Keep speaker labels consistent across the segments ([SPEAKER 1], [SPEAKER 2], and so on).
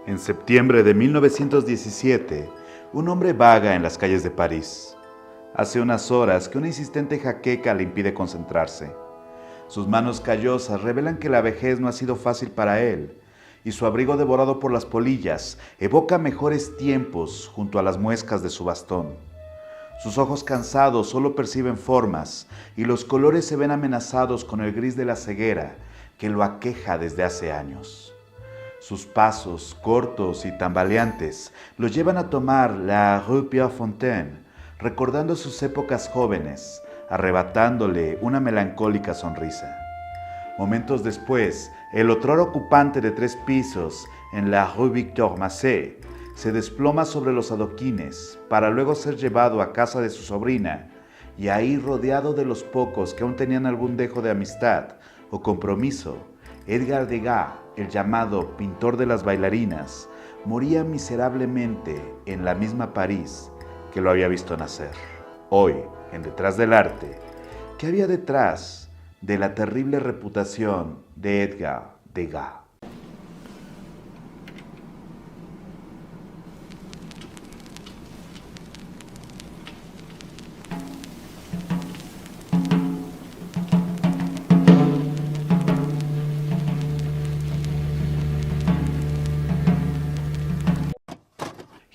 [SPEAKER 1] En septiembre de 1917, un hombre vaga en las calles de París. Hace unas horas que una insistente jaqueca le impide concentrarse. Sus manos callosas revelan que la vejez no ha sido fácil para él, y su abrigo devorado por las polillas evoca mejores tiempos junto a las muescas de su bastón. Sus ojos cansados solo perciben formas, y los colores se ven amenazados con el gris de la ceguera que lo aqueja desde hace años. Sus pasos, cortos y tambaleantes, lo llevan a tomar la Rue Pierrefontaine, recordando sus épocas jóvenes, arrebatándole una melancólica sonrisa. Momentos después, el otrora ocupante de 3 pisos en la Rue Victor Massé se desploma sobre los adoquines para luego ser llevado a casa de su sobrina y ahí, rodeado de los pocos que aún tenían algún dejo de amistad o compromiso, Edgar Degas, el llamado pintor de las bailarinas, moría miserablemente en la misma París que lo había visto nacer. Hoy, en Detrás del Arte, ¿qué había detrás de la terrible reputación de Edgar Degas?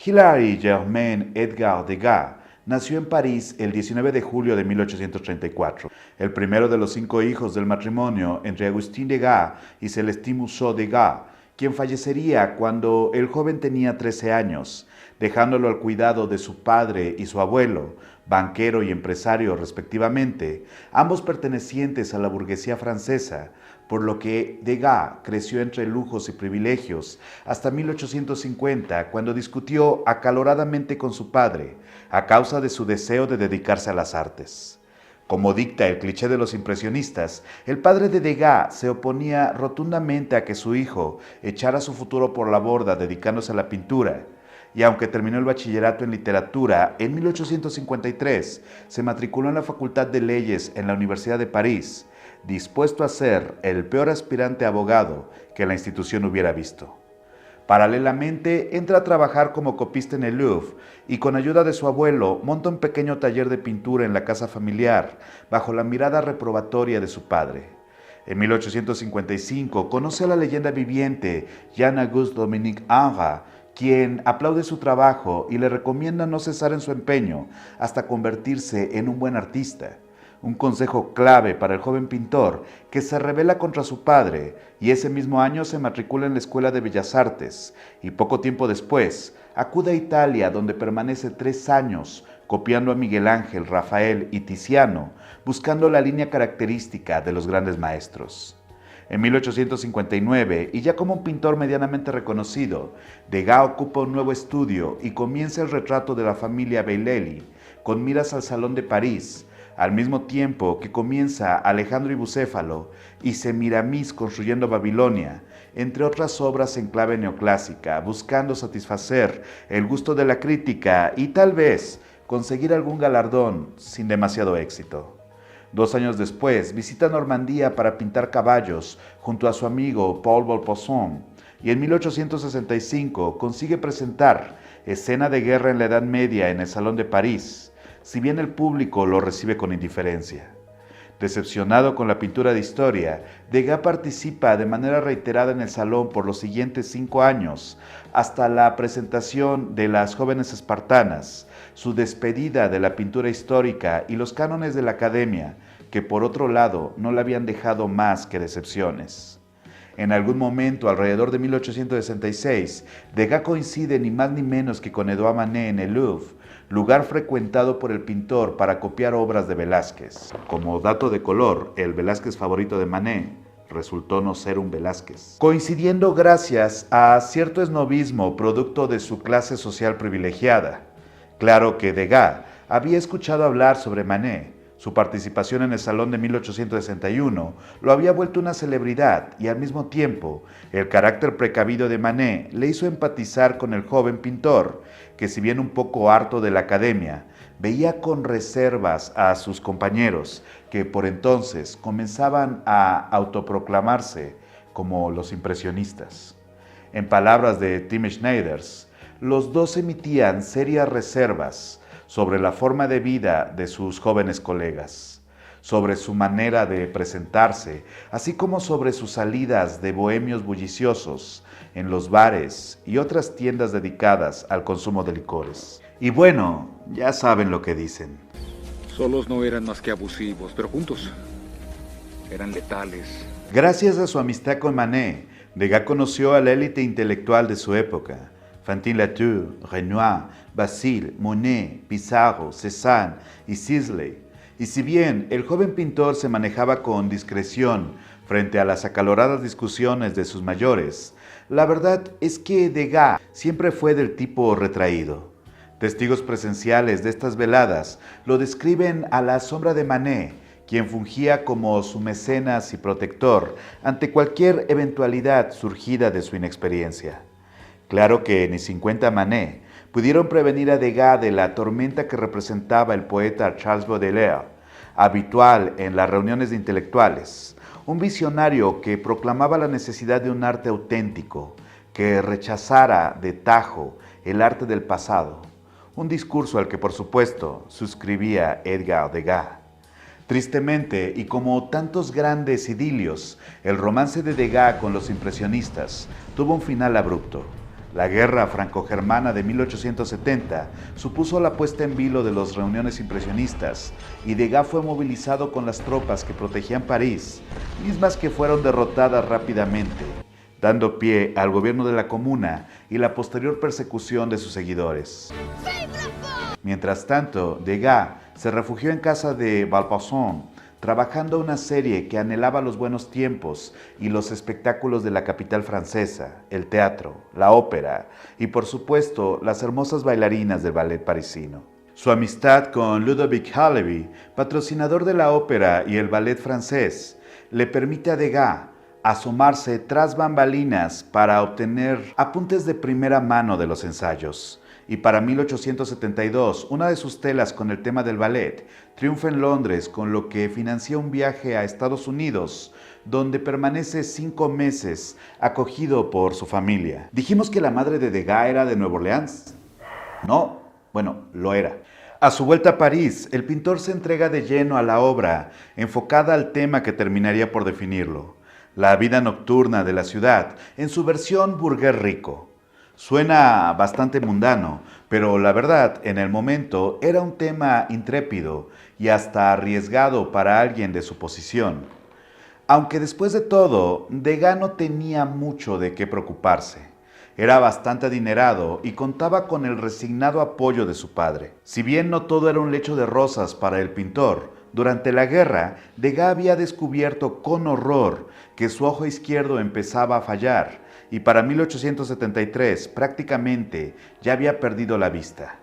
[SPEAKER 1] Hilary Germaine Edgar Degas nació en París el 19 de julio de 1834, el primero de los 5 hijos del matrimonio entre Agustín Degas y Célestine Mousseau Degas, quien fallecería cuando el joven tenía 13 años, dejándolo al cuidado de su padre y su abuelo, banquero y empresario respectivamente, ambos pertenecientes a la burguesía francesa, por lo que Degas creció entre lujos y privilegios hasta 1850, cuando discutió acaloradamente con su padre a causa de su deseo de dedicarse a las artes. Como dicta el cliché de los impresionistas, el padre de Degas se oponía rotundamente a que su hijo echara su futuro por la borda dedicándose a la pintura, y aunque terminó el bachillerato en literatura, en 1853 se matriculó en la Facultad de Leyes en la Universidad de París, dispuesto a ser el peor aspirante a abogado que la institución hubiera visto. Paralelamente, entra a trabajar como copista en el Louvre y con ayuda de su abuelo monta un pequeño taller de pintura en la casa familiar, bajo la mirada reprobatoria de su padre. En 1855 conoce a la leyenda viviente Jean-Auguste Dominique Ingres, quien aplaude su trabajo y le recomienda no cesar en su empeño hasta convertirse en un buen artista. Un consejo clave para el joven pintor que se rebela contra su padre y ese mismo año se matricula en la Escuela de Bellas Artes y poco tiempo después acude a Italia, donde permanece 3 años copiando a Miguel Ángel, Rafael y Tiziano, buscando la línea característica de los grandes maestros. En 1859, y ya como un pintor medianamente reconocido, Degas ocupa un nuevo estudio y comienza el retrato de la familia Bailly, con miras al Salón de París, al mismo tiempo que comienza Alejandro y Bucéfalo y Semiramis construyendo Babilonia, entre otras obras en clave neoclásica, buscando satisfacer el gusto de la crítica y tal vez conseguir algún galardón sin demasiado éxito. 2 años después, visita Normandía para pintar caballos junto a su amigo Paul Beaupoisson y en 1865 consigue presentar Escena de guerra en la Edad Media en el Salón de París, si bien el público lo recibe con indiferencia. Decepcionado con la pintura de historia, Degas participa de manera reiterada en el salón por los siguientes 5 años, hasta la presentación de Las jóvenes espartanas, su despedida de la pintura histórica y los cánones de la academia, que por otro lado no le habían dejado más que decepciones. En algún momento, alrededor de 1866, Degas coincide ni más ni menos que con Edouard Manet en el Louvre, lugar frecuentado por el pintor para copiar obras de Velázquez. Como dato de color, el Velázquez favorito de Manet resultó no ser un Velázquez, coincidiendo gracias a cierto esnobismo producto de su clase social privilegiada. Claro que Degas había escuchado hablar sobre Manet. Su participación en el Salón de 1861 lo había vuelto una celebridad y al mismo tiempo el carácter precavido de Manet le hizo empatizar con el joven pintor, que si bien un poco harto de la academia, veía con reservas a sus compañeros que por entonces comenzaban a autoproclamarse como los impresionistas. En palabras de Tim Schneiders, los dos emitían serias reservas sobre la forma de vida de sus jóvenes colegas, sobre su manera de presentarse, así como sobre sus salidas de bohemios bulliciosos en los bares y otras tiendas dedicadas al consumo de licores. Y bueno, ya saben lo que dicen.
[SPEAKER 2] Solos no eran más que abusivos, pero juntos eran letales.
[SPEAKER 1] Gracias a su amistad con Manet, Degas conoció a la élite intelectual de su época: Fantin Latour, Renoir, Basile, Monet, Pissarro, Cézanne y Sisley. Y si bien el joven pintor se manejaba con discreción frente a las acaloradas discusiones de sus mayores, la verdad es que Degas siempre fue del tipo retraído. Testigos presenciales de estas veladas lo describen a la sombra de Manet, quien fungía como su mecenas y protector ante cualquier eventualidad surgida de su inexperiencia. Claro que ni 50 Manet pudieron prevenir a Degas de la tormenta que representaba el poeta Charles Baudelaire, habitual en las reuniones de intelectuales, un visionario que proclamaba la necesidad de un arte auténtico, que rechazara de tajo el arte del pasado, un discurso al que por supuesto suscribía Edgar Degas. Tristemente, y como tantos grandes idilios, el romance de Degas con los impresionistas tuvo un final abrupto. La guerra franco-germana de 1870 supuso la puesta en vilo de las reuniones impresionistas y Degas fue movilizado con las tropas que protegían París, mismas que fueron derrotadas rápidamente, dando pie al gobierno de la Comuna y la posterior persecución de sus seguidores. Mientras tanto, Degas se refugió en casa de Maupassant, trabajando una serie que anhelaba los buenos tiempos y los espectáculos de la capital francesa, el teatro, la ópera y, por supuesto, las hermosas bailarinas del ballet parisino. Su amistad con Ludovic Halevy, patrocinador de la ópera y el ballet francés, le permite a Degas asomarse tras bambalinas para obtener apuntes de primera mano de los ensayos. Y para 1872, una de sus telas con el tema del ballet triunfa en Londres, con lo que financia un viaje a Estados Unidos, donde permanece 5 meses acogido por su familia. ¿Dijimos que la madre de Degas era de Nueva Orleans? No, bueno, lo era. A su vuelta a París, el pintor se entrega de lleno a la obra, enfocada al tema que terminaría por definirlo: la vida nocturna de la ciudad, en su versión burgués rico. Suena bastante mundano, pero la verdad, en el momento, era un tema intrépido y hasta arriesgado para alguien de su posición. Aunque después de todo, Degas no tenía mucho de qué preocuparse. Era bastante adinerado y contaba con el resignado apoyo de su padre. Si bien no todo era un lecho de rosas para el pintor, durante la guerra, Degas había descubierto con horror que su ojo izquierdo empezaba a fallar, y para 1873 prácticamente ya había perdido la vista.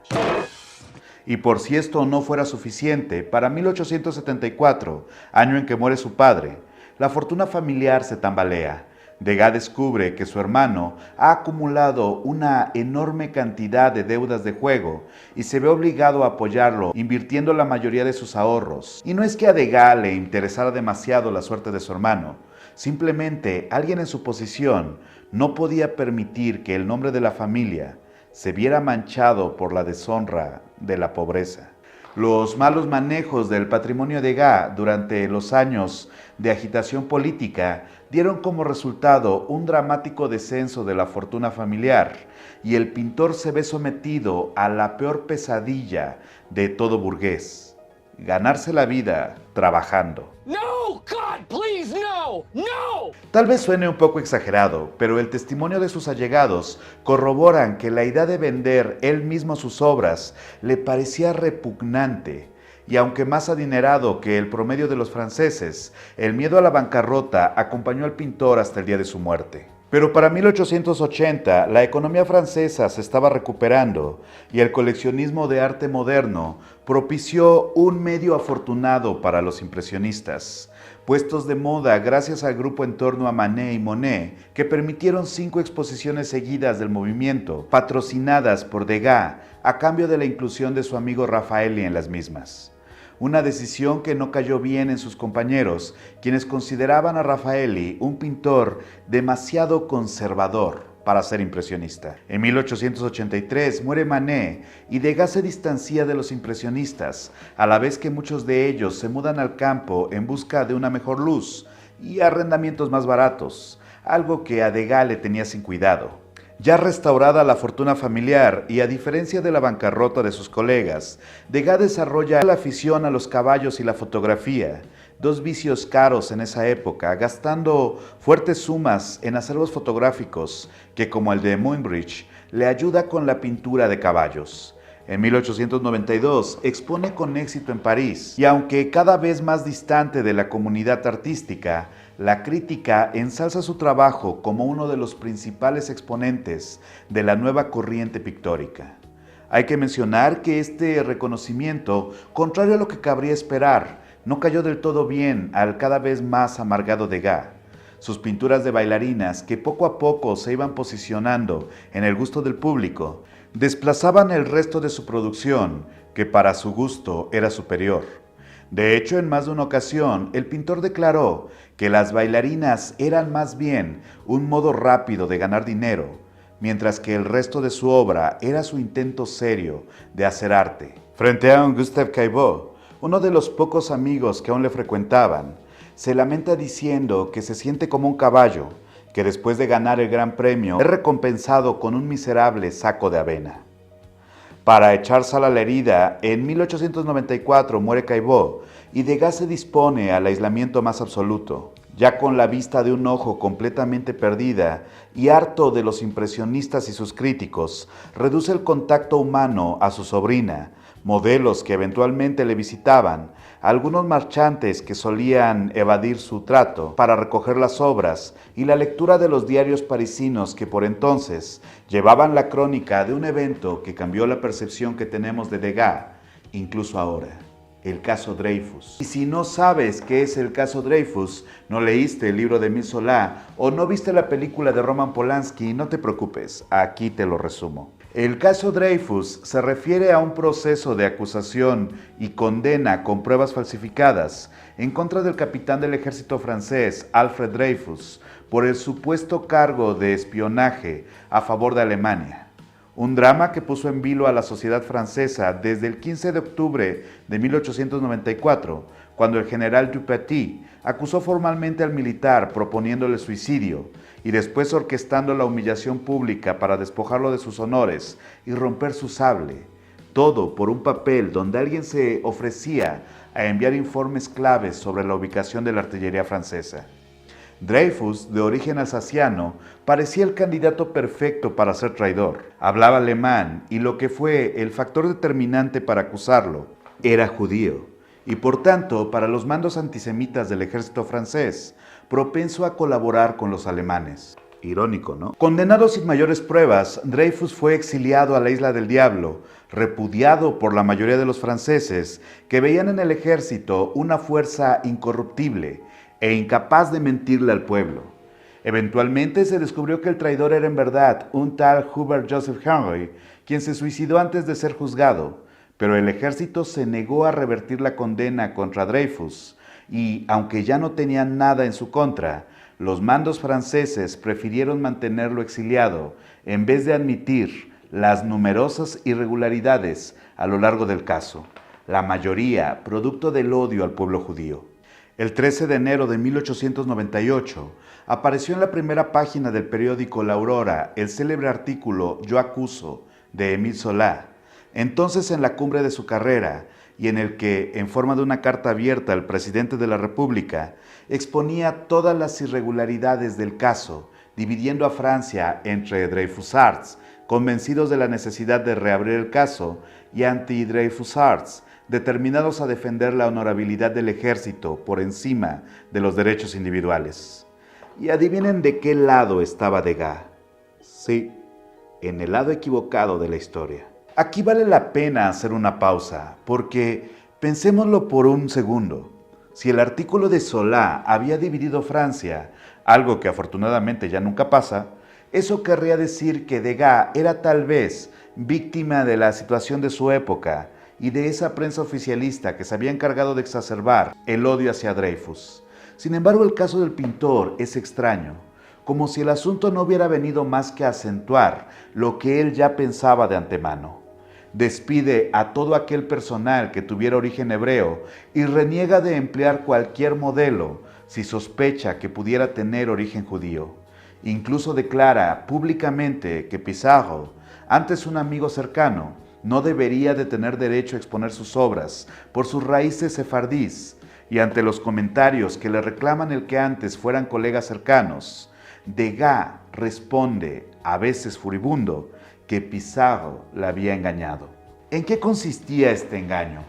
[SPEAKER 1] Y por si esto no fuera suficiente, para 1874, año en que muere su padre, la fortuna familiar se tambalea. Degas descubre que su hermano ha acumulado una enorme cantidad de deudas de juego y se ve obligado a apoyarlo invirtiendo la mayoría de sus ahorros. Y no es que a Degas le interesara demasiado la suerte de su hermano, simplemente alguien en su posición no podía permitir que el nombre de la familia se viera manchado por la deshonra de la pobreza. Los malos manejos del patrimonio de Degas durante los años de agitación política dieron como resultado un dramático descenso de la fortuna familiar, y el pintor se ve sometido a la peor pesadilla de todo burgués: ganarse la vida trabajando.
[SPEAKER 3] No, God, please, no, no.
[SPEAKER 1] Tal vez suene un poco exagerado, pero el testimonio de sus allegados corroboran que la idea de vender él mismo sus obras le parecía repugnante. Y aunque más adinerado que el promedio de los franceses, el miedo a la bancarrota acompañó al pintor hasta el día de su muerte. Pero para 1880 la economía francesa se estaba recuperando y el coleccionismo de arte moderno propició un medio afortunado para los impresionistas, puestos de moda gracias al grupo en torno a Manet y Monet, que permitieron 5 exposiciones seguidas del movimiento, patrocinadas por Degas, a cambio de la inclusión de su amigo Raffaelli en las mismas. Una decisión que no cayó bien en sus compañeros, quienes consideraban a Raffaelli un pintor demasiado conservador. para ser impresionista. En 1883 muere Manet y Degas se distancia de los impresionistas, a la vez que muchos de ellos se mudan al campo en busca de una mejor luz y arrendamientos más baratos, algo que a Degas le tenía sin cuidado. Ya restaurada la fortuna familiar y a diferencia de la bancarrota de sus colegas, Degas desarrolla la afición a los caballos y la fotografía, dos vicios caros en esa época, gastando fuertes sumas en acervos fotográficos que, como el de Muybridge, le ayuda con la pintura de caballos. En 1892 expone con éxito en París, y aunque cada vez más distante de la comunidad artística, la crítica ensalza su trabajo como uno de los principales exponentes de la nueva corriente pictórica. Hay que mencionar que este reconocimiento, contrario a lo que cabría esperar, no cayó del todo bien al cada vez más amargado Degas. Sus pinturas de bailarinas, que poco a poco se iban posicionando en el gusto del público, desplazaban el resto de su producción, que para su gusto era superior. De hecho, en más de una ocasión, el pintor declaró que las bailarinas eran más bien un modo rápido de ganar dinero, mientras que el resto de su obra era su intento serio de hacer arte. Frente a un Gustave Caillebotte, uno de los pocos amigos que aún le frecuentaban, se lamenta diciendo que se siente como un caballo, que después de ganar el gran premio es recompensado con un miserable saco de avena. Para echar sal a la herida, en 1894 muere Caillebotte y Degas se dispone al aislamiento más absoluto. Ya con la vista de un ojo completamente perdida y harto de los impresionistas y sus críticos, reduce el contacto humano a su sobrina, modelos que eventualmente le visitaban, algunos marchantes que solían evadir su trato para recoger las obras y la lectura de los diarios parisinos que por entonces llevaban la crónica de un evento que cambió la percepción que tenemos de Degas, incluso ahora, el caso Dreyfus. Y si no sabes qué es el caso Dreyfus, no leíste el libro de Émile Zola o no viste la película de Roman Polanski, no te preocupes, aquí te lo resumo. El caso Dreyfus se refiere a un proceso de acusación y condena con pruebas falsificadas en contra del capitán del ejército francés, Alfred Dreyfus, por el supuesto cargo de espionaje a favor de Alemania. Un drama que puso en vilo a la sociedad francesa desde el 15 de octubre de 1894, cuando el general Dupaty acusó formalmente al militar proponiéndole suicidio y después orquestando la humillación pública para despojarlo de sus honores y romper su sable. Todo por un papel donde alguien se ofrecía a enviar informes claves sobre la ubicación de la artillería francesa. Dreyfus, de origen alsaciano, parecía el candidato perfecto para ser traidor. Hablaba alemán y lo que fue el factor determinante para acusarlo, era judío. Y por tanto, para los mandos antisemitas del ejército francés, propenso a colaborar con los alemanes. Irónico, ¿no? Condenado sin mayores pruebas, Dreyfus fue exiliado a la Isla del Diablo, repudiado por la mayoría de los franceses, que veían en el ejército una fuerza incorruptible e incapaz de mentirle al pueblo. Eventualmente se descubrió que el traidor era en verdad un tal Hubert Joseph Henry, quien se suicidó antes de ser juzgado, pero el ejército se negó a revertir la condena contra Dreyfus y, aunque ya no tenían nada en su contra, los mandos franceses prefirieron mantenerlo exiliado en vez de admitir las numerosas irregularidades a lo largo del caso, la mayoría producto del odio al pueblo judío. El 13 de enero de 1898 apareció en la primera página del periódico La Aurora el célebre artículo Yo acuso de Émile Zola, entonces en la cumbre de su carrera, y en el que, en forma de una carta abierta al presidente de la República, exponía todas las irregularidades del caso, dividiendo a Francia entre Dreyfusards, convencidos de la necesidad de reabrir el caso, y anti-Dreyfusards, determinados a defender la honorabilidad del ejército por encima de los derechos individuales. Y adivinen de qué lado estaba Degas. Sí, en el lado equivocado de la historia. Aquí vale la pena hacer una pausa, porque pensémoslo por un segundo. Si el artículo de Zola había dividido Francia, algo que afortunadamente ya nunca pasa, eso querría decir que Degas era tal vez víctima de la situación de su época y de esa prensa oficialista que se había encargado de exacerbar el odio hacia Dreyfus. Sin embargo, el caso del pintor es extraño. como si el asunto no hubiera venido más que a acentuar lo que él ya pensaba de antemano. Despide a todo aquel personal que tuviera origen hebreo y reniega de emplear cualquier modelo si sospecha que pudiera tener origen judío. Incluso declara públicamente que Pizarro, antes un amigo cercano, no debería de tener derecho a exponer sus obras por sus raíces sefardíes, y ante los comentarios que le reclaman el que antes fueran colegas cercanos, Degas responde, a veces furibundo, que Pizarro la había engañado. ¿En qué consistía este engaño?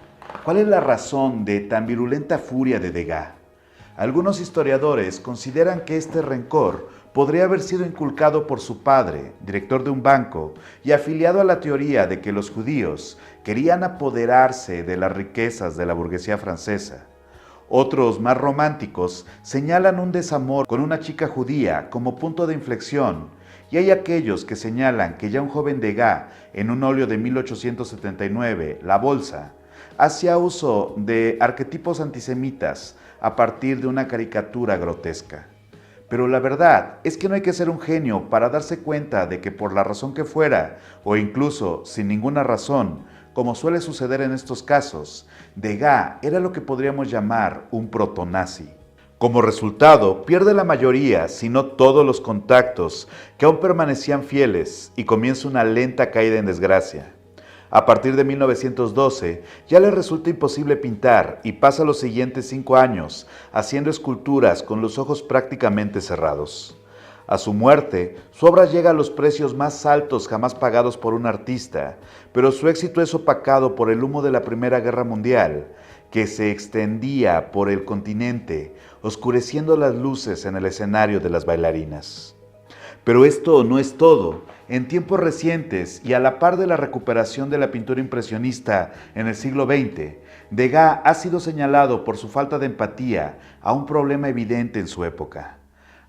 [SPEAKER 1] ¿Cuál es la razón de tan virulenta furia de Degas? Algunos historiadores consideran que este rencor podría haber sido inculcado por su padre, director de un banco, y afiliado a la teoría de que los judíos querían apoderarse de las riquezas de la burguesía francesa. Otros, más románticos, señalan un desamor con una chica judía como punto de inflexión, y hay aquellos que señalan que ya un joven Degas, en un óleo de 1879, La Bolsa, hacía uso de arquetipos antisemitas a partir de una caricatura grotesca. Pero la verdad es que no hay que ser un genio para darse cuenta de que por la razón que fuera, o incluso sin ninguna razón, como suele suceder en estos casos, Degas era lo que podríamos llamar un protonazi. Como resultado, pierde la mayoría, si no todos los contactos que aún permanecían fieles, y comienza una lenta caída en desgracia. A partir de 1912, ya le resulta imposible pintar y pasa los siguientes 5 años haciendo esculturas con los ojos prácticamente cerrados. A su muerte, su obra llega a los precios más altos jamás pagados por un artista, pero su éxito es opacado por el humo de la Primera Guerra Mundial, que se extendía por el continente, oscureciendo las luces en el escenario de las bailarinas. Pero esto no es todo. En tiempos recientes y a la par de la recuperación de la pintura impresionista en el siglo XX, Degas ha sido señalado por su falta de empatía a un problema evidente en su época.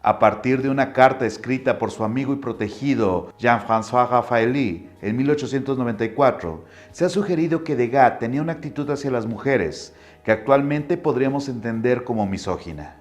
[SPEAKER 1] A partir de una carta escrita por su amigo y protegido Jean-François Raffaelli en 1894, se ha sugerido que Degas tenía una actitud hacia las mujeres que actualmente podríamos entender como misógina.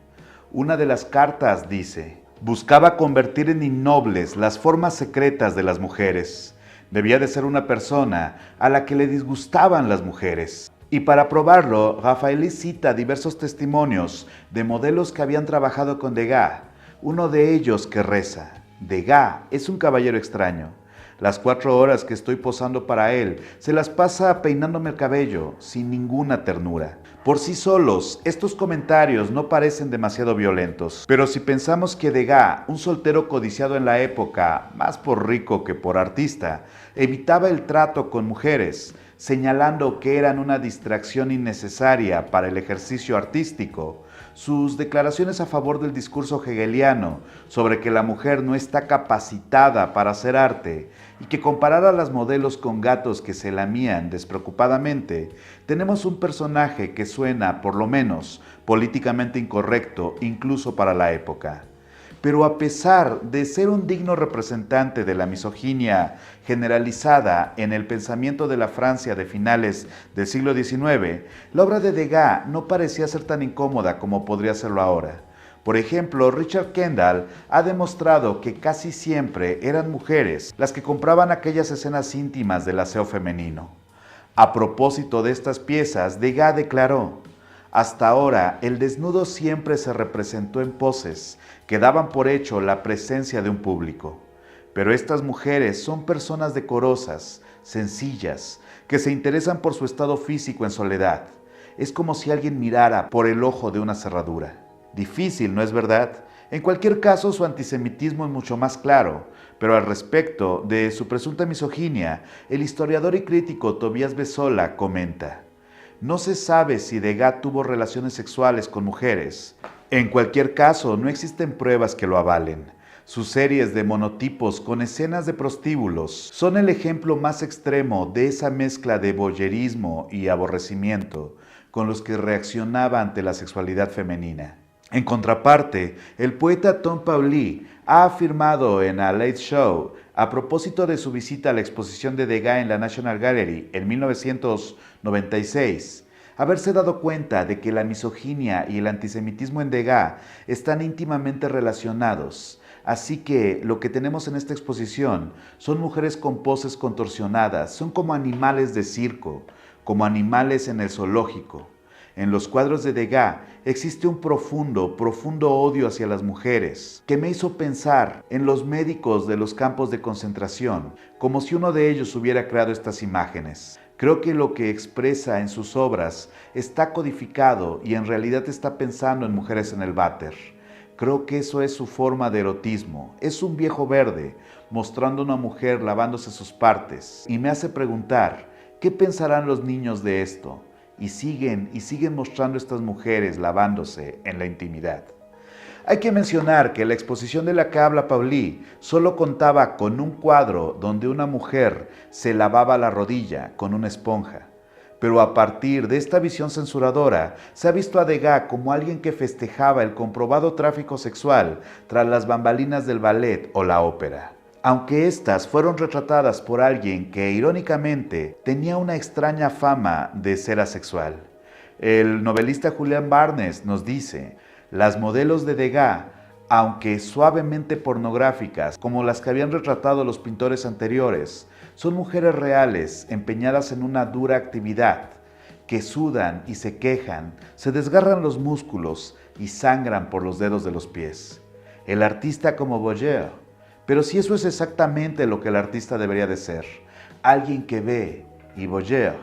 [SPEAKER 1] Una de las cartas dice: buscaba convertir en innobles las formas secretas de las mujeres. Debía de ser una persona a la que le disgustaban las mujeres. Y para probarlo, Raffaelli cita diversos testimonios de modelos que habían trabajado con Degas. Uno de ellos que reza: Degas es un caballero extraño. Las 4 horas que estoy posando para él, se las pasa peinándome el cabello, sin ninguna ternura. Por sí solos, estos comentarios no parecen demasiado violentos, pero si pensamos que Degas, un soltero codiciado en la época, más por rico que por artista, evitaba el trato con mujeres, señalando que eran una distracción innecesaria para el ejercicio artístico, sus declaraciones a favor del discurso hegeliano sobre que la mujer no está capacitada para hacer arte y que comparar a las modelos con gatos que se lamían despreocupadamente, tenemos un personaje que suena, por lo menos, políticamente incorrecto incluso para la época. Pero a pesar de ser un digno representante de la misoginia generalizada en el pensamiento de la Francia de finales del siglo XIX, la obra de Degas no parecía ser tan incómoda como podría serlo ahora. Por ejemplo, Richard Kendall ha demostrado que casi siempre eran mujeres las que compraban aquellas escenas íntimas del aseo femenino. A propósito de estas piezas, Degas declaró: hasta ahora, el desnudo siempre se representó en poses que daban por hecho la presencia de un público. Pero estas mujeres son personas decorosas, sencillas, que se interesan por su estado físico en soledad. Es como si alguien mirara por el ojo de una cerradura. Difícil, ¿no es verdad? En cualquier caso, su antisemitismo es mucho más claro, pero al respecto de su presunta misoginia, el historiador y crítico Tobias Bessola comenta: no se sabe si Degas tuvo relaciones sexuales con mujeres. En cualquier caso, no existen pruebas que lo avalen. Sus series de monotipos con escenas de prostíbulos son el ejemplo más extremo de esa mezcla de voyerismo y aborrecimiento con los que reaccionaba ante la sexualidad femenina. En contraparte, el poeta Tom Paoli ha afirmado en A Late Show, a propósito de su visita a la exposición de Degas en la National Gallery en 1996, haberse dado cuenta de que la misoginia y el antisemitismo en Degas están íntimamente relacionados, Así que lo que tenemos en esta exposición son mujeres con poses contorsionadas, son como animales de circo, como animales en el zoológico. En los cuadros de Degas existe un profundo odio hacia las mujeres, que me hizo pensar en los médicos de los campos de concentración, como si uno de ellos hubiera creado estas imágenes. Creo que lo que expresa en sus obras está codificado y en realidad está pensando en mujeres en el váter. Creo que eso es su forma de erotismo. Es un viejo verde mostrando a una mujer lavándose sus partes y me hace preguntar, ¿qué pensarán los niños de esto? Y siguen mostrando estas mujeres lavándose en la intimidad. Hay que mencionar que la exposición de la que habla Pauli solo contaba con un cuadro donde una mujer se lavaba la rodilla con una esponja. Pero a partir de esta visión censuradora, se ha visto a Degas como alguien que festejaba el comprobado tráfico sexual tras las bambalinas del ballet o la ópera. Aunque estas fueron retratadas por alguien que, irónicamente, tenía una extraña fama de ser asexual. El novelista Julián Barnes nos dice, las modelos de Degas, aunque suavemente pornográficas, como las que habían retratado los pintores anteriores, son mujeres reales, empeñadas en una dura actividad, que sudan y se quejan, se desgarran los músculos y sangran por los dedos de los pies. El artista como Voyeur. Pero si eso es exactamente lo que el artista debería de ser, alguien que ve, y Voyeur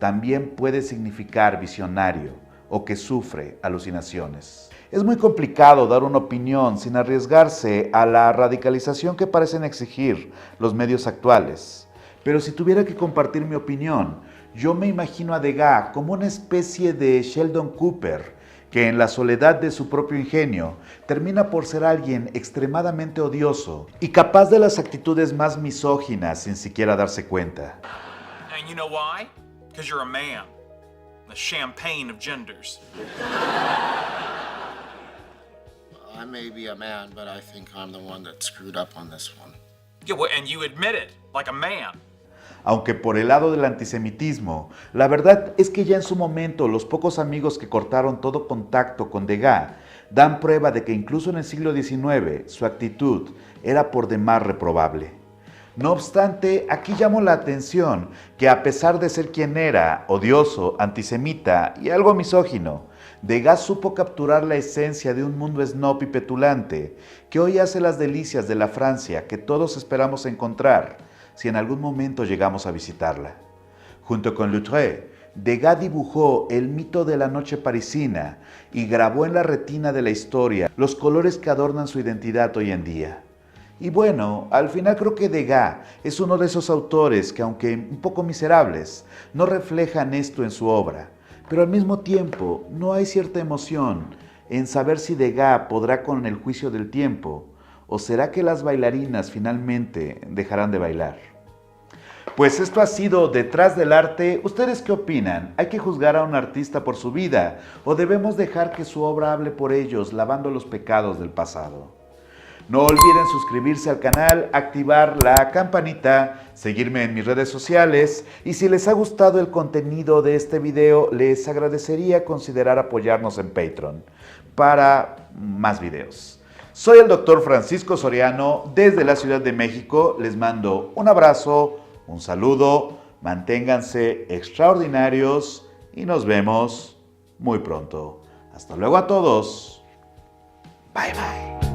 [SPEAKER 1] también puede significar visionario o que sufre alucinaciones. Es muy complicado dar una opinión sin arriesgarse a la radicalización que parecen exigir los medios actuales. Pero si tuviera que compartir mi opinión, yo me imagino a Degas como una especie de Sheldon Cooper, que en la soledad de su propio ingenio termina por ser alguien extremadamente odioso y capaz de las actitudes más misóginas sin siquiera darse cuenta.
[SPEAKER 4] And you know why? Because you're a man. The champagne of genders.
[SPEAKER 5] I may be a man, but I think I'm the one that screwed up on this one.
[SPEAKER 4] Yeah, well, and you admit it, like a man.
[SPEAKER 1] Aunque por el lado del antisemitismo, la verdad es que ya en su momento los pocos amigos que cortaron todo contacto con Degas dan prueba de que incluso en el siglo XIX su actitud era por demás reprobable. No obstante, aquí llamo la atención que a pesar de ser quien era, odioso, antisemita y algo misógino, Degas supo capturar la esencia de un mundo snob y petulante que hoy hace las delicias de la Francia que todos esperamos encontrar si en algún momento llegamos a visitarla. Junto con Loutré, Degas dibujó el mito de la noche parisina y grabó en la retina de la historia los colores que adornan su identidad hoy en día. Y bueno, al final creo que Degas es uno de esos autores que, aunque un poco miserables, no reflejan esto en su obra, pero al mismo tiempo no hay cierta emoción en saber si Degas podrá con el juicio del tiempo, o será que las bailarinas finalmente dejarán de bailar. Pues esto ha sido Detrás del Arte. ¿Ustedes qué opinan? ¿Hay que juzgar a un artista por su vida o debemos dejar que su obra hable por ellos, lavando los pecados del pasado? No olviden suscribirse al canal, activar la campanita, seguirme en mis redes sociales y si les ha gustado el contenido de este video, les agradecería considerar apoyarnos en Patreon para más videos. Soy el Dr. Francisco Soriano desde la Ciudad de México. Les mando un abrazo, un saludo, manténganse extraordinarios y nos vemos muy pronto. Hasta luego a todos. Bye bye.